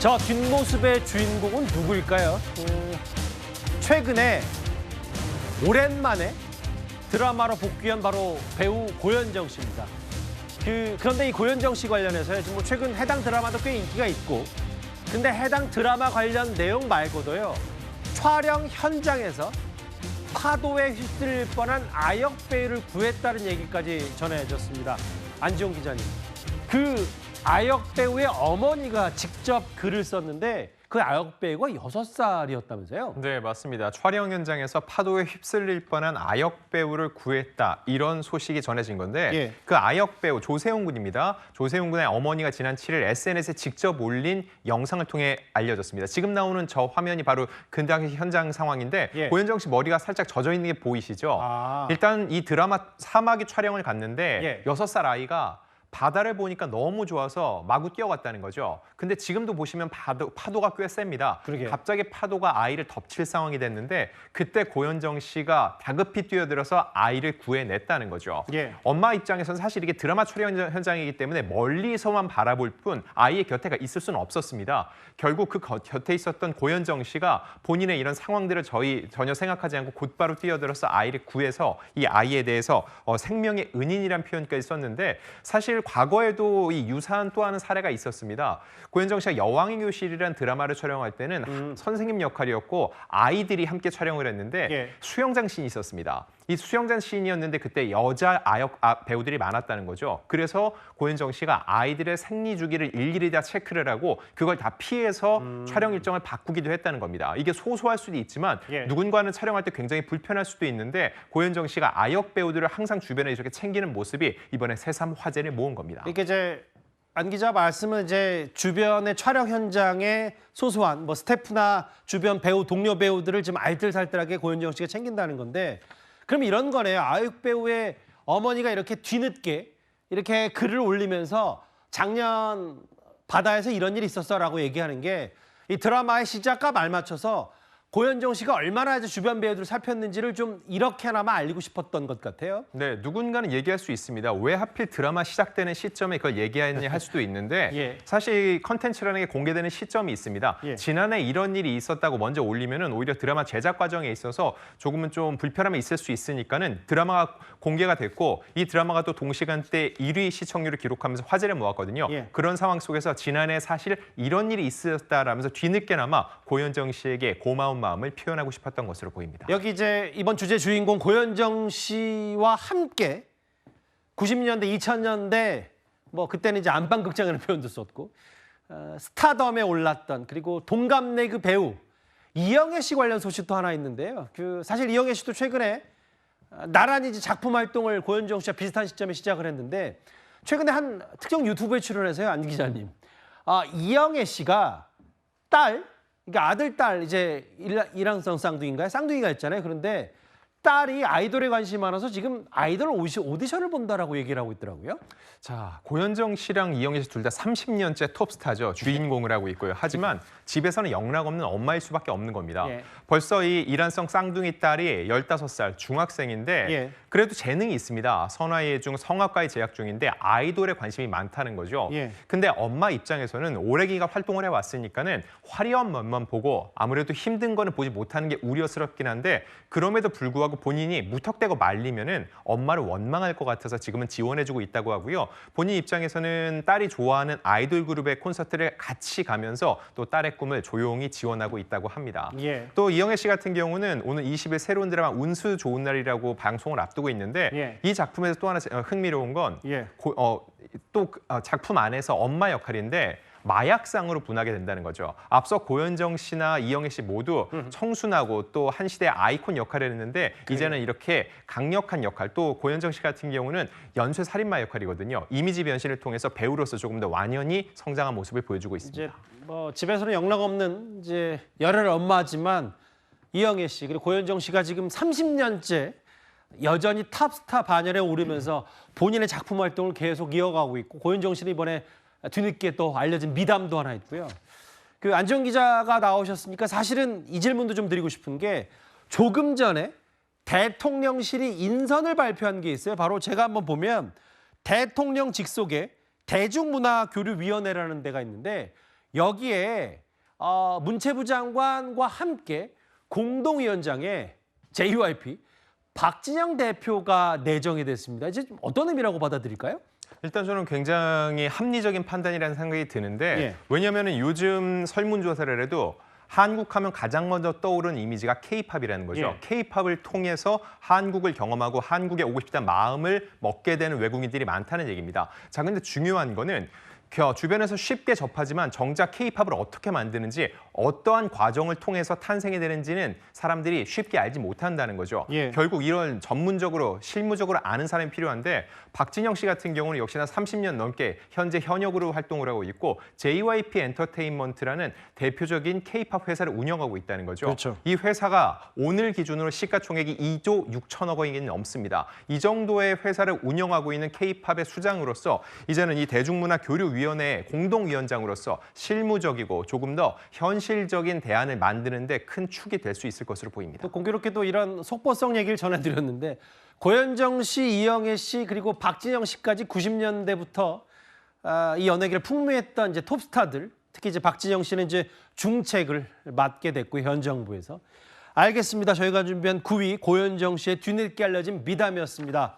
저 뒷모습의 주인공은 누구일까요? 최근에 오랜만에 드라마로 복귀한 바로 배우 고현정 씨입니다. 그런데 이 고현정 씨 관련해서요, 지금 최근 해당 드라마도 꽤 인기가 있고, 근데 해당 드라마 관련 내용 말고도요, 촬영 현장에서 파도에 휩쓸릴 뻔한 아역 배우를 구했다는 얘기까지 전해졌습니다. 안지용 기자님. 그 아역 배우의 어머니가 직접 글을 썼는데 그 아역 배우가 6살이었다면서요? 네, 맞습니다. 촬영 현장에서 파도에 휩쓸릴 뻔한 아역 배우를 구했다. 이런 소식이 전해진 건데 예. 그 아역 배우 조세훈 군입니다. 조세훈 군의 어머니가 지난 7일 SNS에 직접 올린 영상을 통해 알려졌습니다. 지금 나오는 저 화면이 바로 그 당시 현장 상황인데 예. 고현정 씨 머리가 살짝 젖어 있는 게 보이시죠? 아. 일단 이 드라마 사마귀 촬영을 갔는데 예. 6살 아이가 바다를 보니까 너무 좋아서 마구 뛰어갔다는 거죠. 근데 지금도 보시면 파도가 꽤 셉니다. 그러게요. 갑자기 파도가 아이를 덮칠 상황이 됐는데 그때 고현정 씨가 다급히 뛰어들어서 아이를 구해냈다는 거죠. 예. 엄마 입장에서는 사실 이게 드라마 촬영 현장이기 때문에 멀리서만 바라볼 뿐 아이의 곁에 있을 수는 없었습니다. 결국 그 곁에 있었던 고현정 씨가 본인의 이런 상황들을 전혀 생각하지 않고 곧바로 뛰어들어서 아이를 구해서 이 아이에 대해서 생명의 은인이란 표현까지 썼는데 사실 과거에도 이 유사한 또 하는 사례가 있었습니다. 고현정 씨가 여왕의 교실이라는 드라마를 촬영할 때는 선생님 역할이었고 아이들이 함께 촬영을 했는데 예. 수영장 씬이 있었습니다. 이 수영장 씬이었는데 그때 여자 배우들이 많았다는 거죠. 그래서 고현정 씨가 아이들의 생리 주기를 일일이 다 체크를 하고 그걸 다 피해서 촬영 일정을 바꾸기도 했다는 겁니다. 이게 소소할 수도 있지만 예. 누군가는 촬영할 때 굉장히 불편할 수도 있는데 고현정 씨가 아역 배우들을 항상 주변에 이렇게 챙기는 모습이 이번에 새삼 화제를 모은 겁니다. 이게 이제 안 기자 말씀은 이제 주변의 촬영 현장에 소소한 뭐 스태프나 주변 배우, 동료 배우들을 좀 알뜰살뜰하게 고현정 씨가 챙긴다는 건데, 그럼 이런 거네요. 아역 배우의 어머니가 이렇게 뒤늦게 이렇게 글을 올리면서 작년 바다에서 이런 일이 있었어라고 얘기하는 게 이 드라마의 시작과 말맞춰서 고현정 씨가 얼마나 이제 주변 배우들을 살폈는지를 좀 이렇게나마 알리고 싶었던 것 같아요. 네, 누군가는 얘기할 수 있습니다. 왜 하필 드라마 시작되는 시점에 그걸 얘기했냐 할 수도 있는데 예. 사실 컨텐츠라는 게 공개되는 시점이 있습니다. 예. 지난해 이런 일이 있었다고 먼저 올리면은 오히려 드라마 제작 과정에 있어서 조금은 좀 불편함이 있을 수 있으니까는 드라마가 공개가 됐고 이 드라마가 또 동시간대 1위 시청률을 기록하면서 화제를 모았거든요. 예. 그런 상황 속에서 지난해 사실 이런 일이 있었다라면서 뒤늦게나마 고현정 씨에게 고마운 마음을 표현하고 싶었던 것으로 보입니다. 여기 이제 이번 주제 주인공 고현정 씨와 함께 90년대, 2000년대 뭐 그때는 이제 안방극장이라는 표현도 썼고 스타덤에 올랐던, 그리고 동갑내 그 배우 이영애 씨 관련 소식도 하나 있는데요. 사실 이영애 씨도 최근에 나란히 이제 작품 활동을 고현정 씨와 비슷한 시점에 시작을 했는데 최근에 한 특정 유튜브에 출연해서요, 안 기자님. 이영애 씨가 그러니까 아들, 딸, 이제 일란성 쌍둥이인가요? 쌍둥이가 있잖아요. 그런데 딸이 아이돌에 관심이 많아서 지금 아이돌 오디션을 본다라고 얘기를 하고 있더라고요. 자, 고현정 씨랑 이영애 씨 둘 다 30년째 톱스타죠. 주인공을 하고 있고요. 하지만 집에서는 영락없는 엄마일 수밖에 없는 겁니다. 예. 벌써 이 일란성 쌍둥이 딸이 15살 중학생인데 예. 그래도 재능이 있습니다. 선화예중 성악과에 재학 중인데 아이돌에 관심이 많다는 거죠. 예. 근데 엄마 입장에서는 오래 기간 활동을 해왔으니까는 화려한 면만 보고 아무래도 힘든 거는 보지 못하는 게 우려스럽긴 한데 그럼에도 불구하고 본인이 무턱대고 말리면은 엄마를 원망할 것 같아서 지금은 지원해주고 있다고 하고요. 본인 입장에서는 딸이 좋아하는 아이돌 그룹의 콘서트를 같이 가면서 또 딸의 꿈을 조용히 지원하고 있다고 합니다. 예. 또 이영애 씨 같은 경우는 오늘 20일 새로운 드라마 운수 좋은 날이라고 방송을 앞두고 있는데 예. 이 작품에서 또 하나 흥미로운 건 예. 작품 안에서 엄마 역할인데 마약상으로 분하게 된다는 거죠. 앞서 고현정 씨나 이영애 씨 모두 청순하고 또 한 시대의 아이콘 역할을 했는데 이제는 이렇게 강력한 역할, 또 고현정 씨 같은 경우는 연쇄 살인마 역할이거든요. 이미지 변신을 통해서 배우로서 조금 더 완연히 성장한 모습을 보여주고 있습니다. 이제 뭐 집에서는 영락 없는 이제 열혈 엄마지만 이영애 씨 그리고 고현정 씨가 지금 30년째 여전히 탑스타 반열에 오르면서 본인의 작품 활동을 계속 이어가고 있고, 고현정 씨는 이번에 뒤늦게 또 알려진 미담도 하나 있고요. 안지용 기자가 나오셨으니까 사실은 이 질문도 좀 드리고 싶은 게, 조금 전에 대통령실이 인선을 발표한 게 있어요. 바로 제가 한번 보면 대통령 직속에 대중문화교류위원회라는 데가 있는데 여기에 문체부 장관과 함께 공동위원장에 JYP 박진영 대표가 내정이 됐습니다. 이제 좀 어떤 의미라고 받아들일까요? 일단 저는 굉장히 합리적인 판단이라는 생각이 드는데 예. 왜냐하면 요즘 설문조사를 해도 한국하면 가장 먼저 떠오르는 이미지가 K-팝이라는 거죠. 예. K-팝을 통해서 한국을 경험하고 한국에 오고 싶다는 마음을 먹게 되는 외국인들이 많다는 얘기입니다. 자, 근데 중요한 거는 주변에서 쉽게 접하지만 정작 K-팝을 어떻게 만드는지 어떠한 과정을 통해서 탄생이 되는지는 사람들이 쉽게 알지 못한다는 거죠. 예. 결국 이런 전문적으로 실무적으로 아는 사람이 필요한데 박진영 씨 같은 경우는 역시나 30년 넘게 현재 현역으로 활동을 하고 있고 JYP 엔터테인먼트라는 대표적인 K-팝 회사를 운영하고 있다는 거죠. 그렇죠. 이 회사가 오늘 기준으로 시가총액이 2조 6천억 원이 넘습니다. 이 정도의 회사를 운영하고 있는 K-팝의 수장으로서 이제는 이 대중문화교류위원회 공동위원장으로서 실무적이고 조금 더 현실적인 대안을 만드는 데 큰 축이 될 수 있을 것으로 보입니다. 또 공교롭게도 이런 속보성 얘기를 전해드렸는데 고현정 씨, 이영애 씨 그리고 박진영 씨까지 90년대부터 이 연예계를 풍미했던 이제 톱스타들, 특히 이제 박진영 씨는 이제 중책을 맡게 됐고 현 정부에서. 알겠습니다. 저희가 준비한 9위 고현정 씨의 뒤늦게 알려진 미담이었습니다.